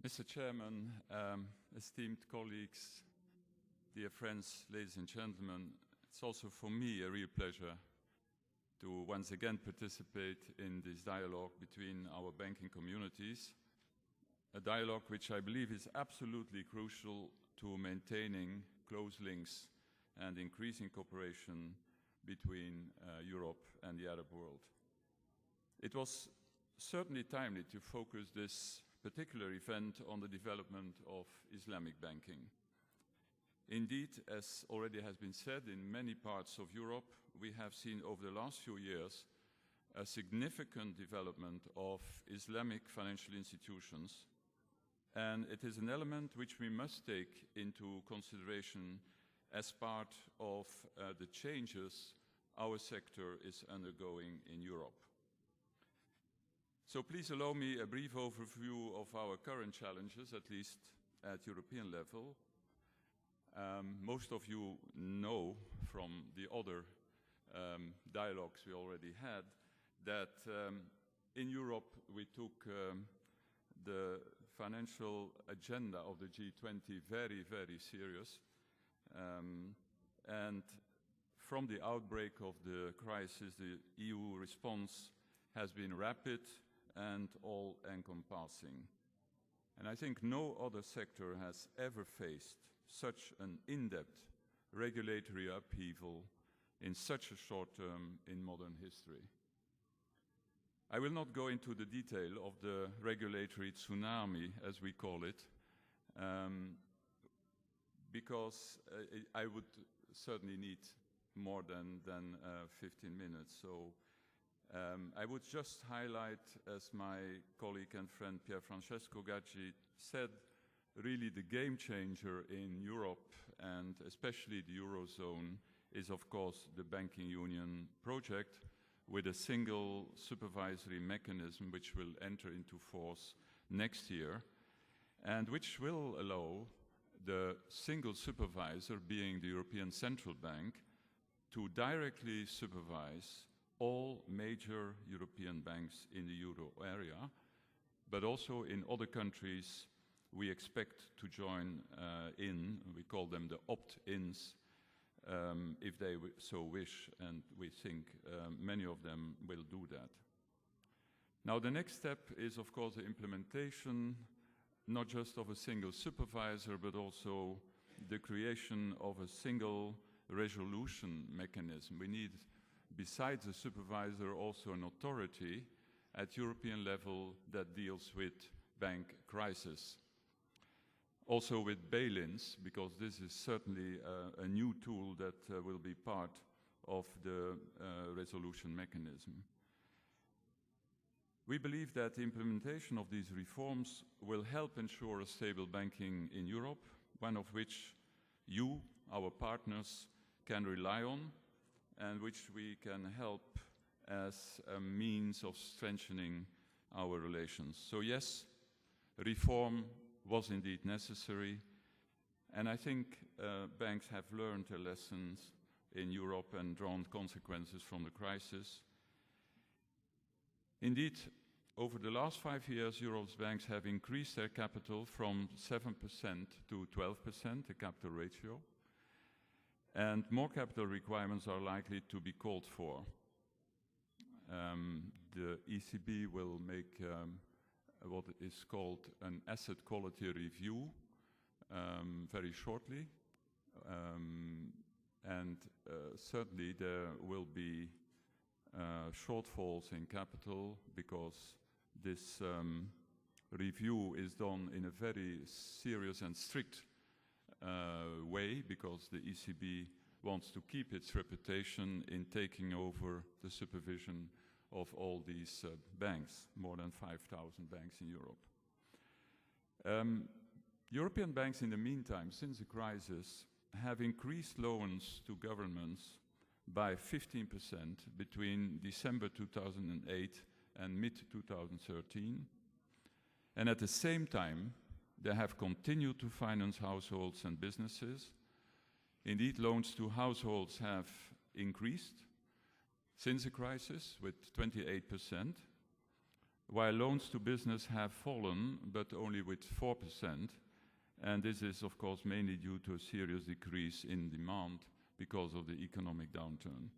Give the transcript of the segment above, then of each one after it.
Mr. Chairman, esteemed colleagues, dear friends, ladies and gentlemen, it's also for me a real pleasure to once again participate in this dialogue between our banking communities, a dialogue which I believe is absolutely crucial to maintaining close links and increasing cooperation between Europe and the Arab world. It was certainly timely to focus this particular event on the development of Islamic banking. Indeed, as already has been said, in many parts of Europe, we have seen over the last few years a significant development of Islamic financial institutions, and it is an element which we must take into consideration as part of the changes our sector is undergoing in Europe. So please allow me a brief overview of our current challenges, at least at European level. Most of you know from the other dialogues we already had that in Europe we took the financial agenda of the G20 very, very serious. And from the outbreak of the crisis, the EU response has been rapid and all-encompassing. And I think no other sector has ever faced such an in-depth regulatory upheaval in such a short term in modern history. I will not go into the detail of the regulatory tsunami, as we call it, because I would certainly need more than 15 minutes. So I would just highlight, as my colleague and friend Pier Francesco Gaggi said, really the game changer in Europe and especially the Eurozone is of course the banking union project with a single supervisory mechanism which will enter into force next year and which will allow the single supervisor, being the European Central Bank, to directly supervise all major European banks in the euro area, but also in other countries we expect to join in. We call them the opt-ins, if they so wish, and we think many of them will do that. Now the next step is of course the implementation, not just of a single supervisor, but also the creation of a single resolution mechanism. We need, besides the supervisor, also an authority at European level that deals with bank crisis. Also with bail-ins, because this is certainly a new tool that will be part of the resolution mechanism. We believe that the implementation of these reforms will help ensure a stable banking in Europe, one of which you, our partners, can rely on, and which we can help as a means of strengthening our relations. So yes, reform was indeed necessary, and I think banks have learned their lessons in Europe and drawn consequences from the crisis. Indeed, over the last 5 years, Europe's banks have increased their capital from 7% to 12%, the capital ratio, and more capital requirements are likely to be called for. The ECB will make what is called an asset quality review very shortly, and certainly there will be shortfalls in capital because this review is done in a very serious and strict way, because the ECB wants to keep its reputation in taking over the supervision of all these banks, more than 5,000 banks in Europe. European banks in the meantime, since the crisis, have increased loans to governments by 15% between December 2008 and mid-2013. And at the same time, they have continued to finance households and businesses. Indeed, loans to households have increased since the crisis with 28%, while loans to business have fallen, but only with 4%. And this is, of course, mainly due to a serious decrease in demand because of the economic downturn.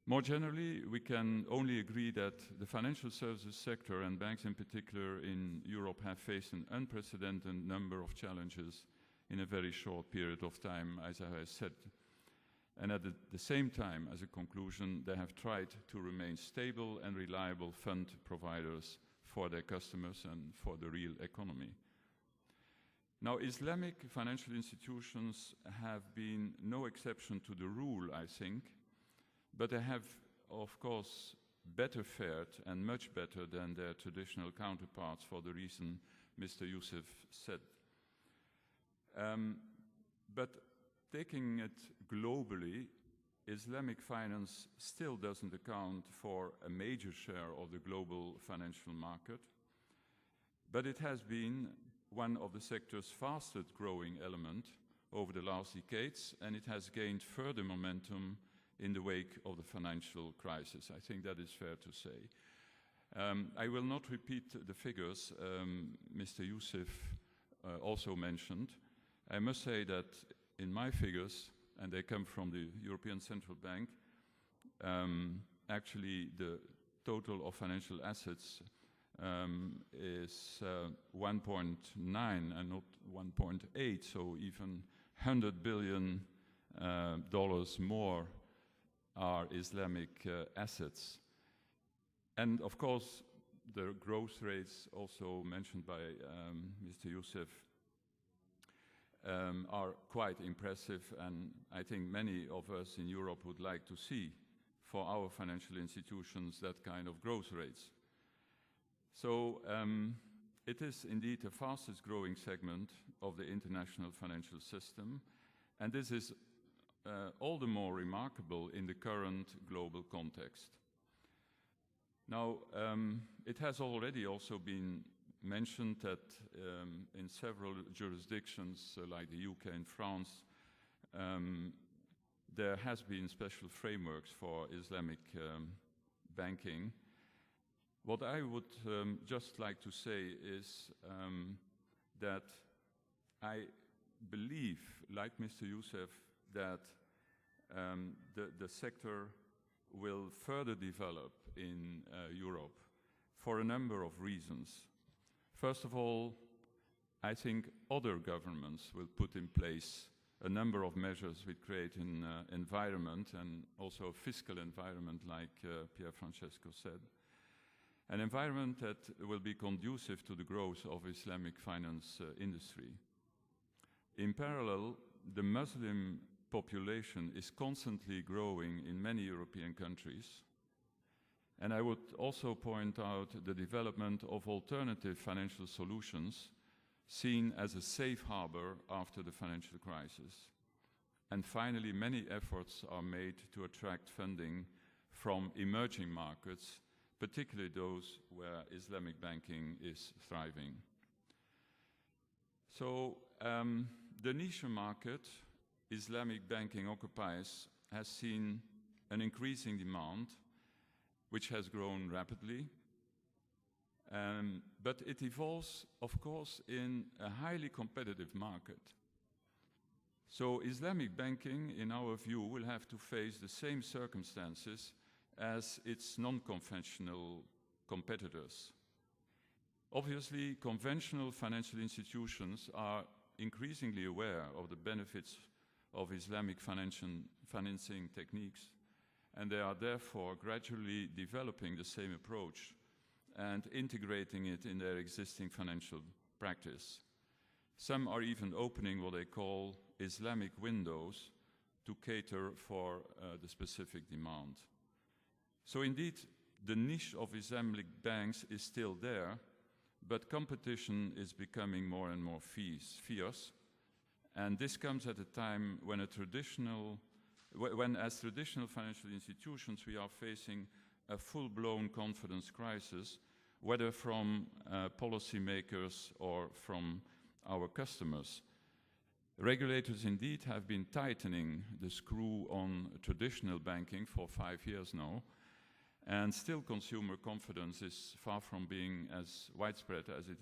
More generally, we can only agree that the financial services sector, and banks in particular in Europe, have faced an unprecedented number of challenges in a very short period of time, as I said. And at the same time, as a conclusion, they have tried to remain stable and reliable fund providers for their customers and for the real economy. Now, Islamic financial institutions have been no exception to the rule, I think, but they have, of course, better fared and much better than their traditional counterparts for the reason Mr. Youssef said. But taking it globally, Islamic finance still doesn't account for a major share of the global financial market, but it has been one of the sector's fastest growing element over the last decades, and it has gained further momentum in the wake of the financial crisis. I think that is fair to say. I will not repeat the figures Mr. Youssef also mentioned. I must say that in my figures, and they come from the European Central Bank, actually the total of financial assets is 1.9 and not 1.8, so even $100 billion more are Islamic assets. And of course, the growth rates also mentioned by Mr. Youssef are quite impressive, and I think many of us in Europe would like to see for our financial institutions that kind of growth rates. So it is indeed the fastest growing segment of the international financial system, and this is all the more remarkable in the current global context. Now, it has already also been mentioned that in several jurisdictions like the UK and France, there has been special frameworks for Islamic banking. What I would just like to say is that I believe, like Mr. Youssef, that the sector will further develop in Europe for a number of reasons. First of all, I think other governments will put in place a number of measures which create an environment, and also a fiscal environment, like Pier Francesco said. An environment that will be conducive to the growth of Islamic finance industry. In parallel, the Muslim population is constantly growing in many European countries. And I would also point out the development of alternative financial solutions seen as a safe harbor after the financial crisis. And finally, many efforts are made to attract funding from emerging markets, particularly those where Islamic banking is thriving. So the niche market Islamic banking occupies has seen an increasing demand, which has grown rapidly. But it evolves, of course, in a highly competitive market. So Islamic banking, in our view, will have to face the same circumstances as its non-conventional competitors. Obviously, conventional financial institutions are increasingly aware of the benefits of Islamic financing techniques, and they are therefore gradually developing the same approach and integrating it in their existing financial practice. Some are even opening what they call Islamic windows to cater for the specific demand. So indeed, the niche of Islamic banks is still there, but competition is becoming more and more fierce. And this comes at a time when as traditional financial institutions, we are facing a full-blown confidence crisis, whether from policymakers or from our customers. Regulators indeed have been tightening the screw on traditional banking for 5 years now, And still consumer confidence is far from being as widespread as it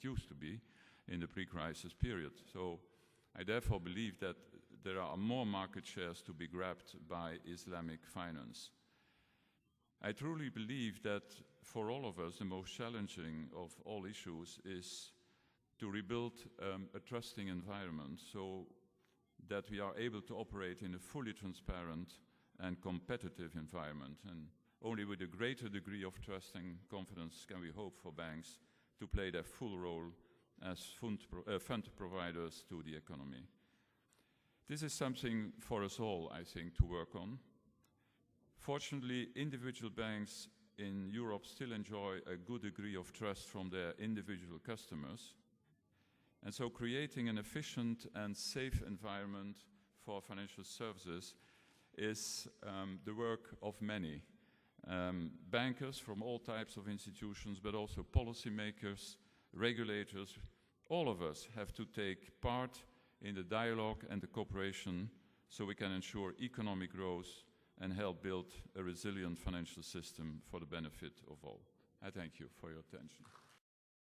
used to be in the pre-crisis period. So I therefore believe that there are more market shares to be grabbed by Islamic finance. I truly believe that for all of us, the most challenging of all issues is to rebuild a trusting environment so that we are able to operate in a fully transparent and competitive environment. And only with a greater degree of trust and confidence can we hope for banks to play their full role as fund providers to the economy. This is something for us all, I think, to work on. Fortunately, individual banks in Europe still enjoy a good degree of trust from their individual customers. And so creating an efficient and safe environment for financial services is the work of many. Bankers from all types of institutions, but also policymakers, regulators, all of us have to take part in the dialogue and the cooperation so we can ensure economic growth and help build a resilient financial system for the benefit of all. I thank you for your attention.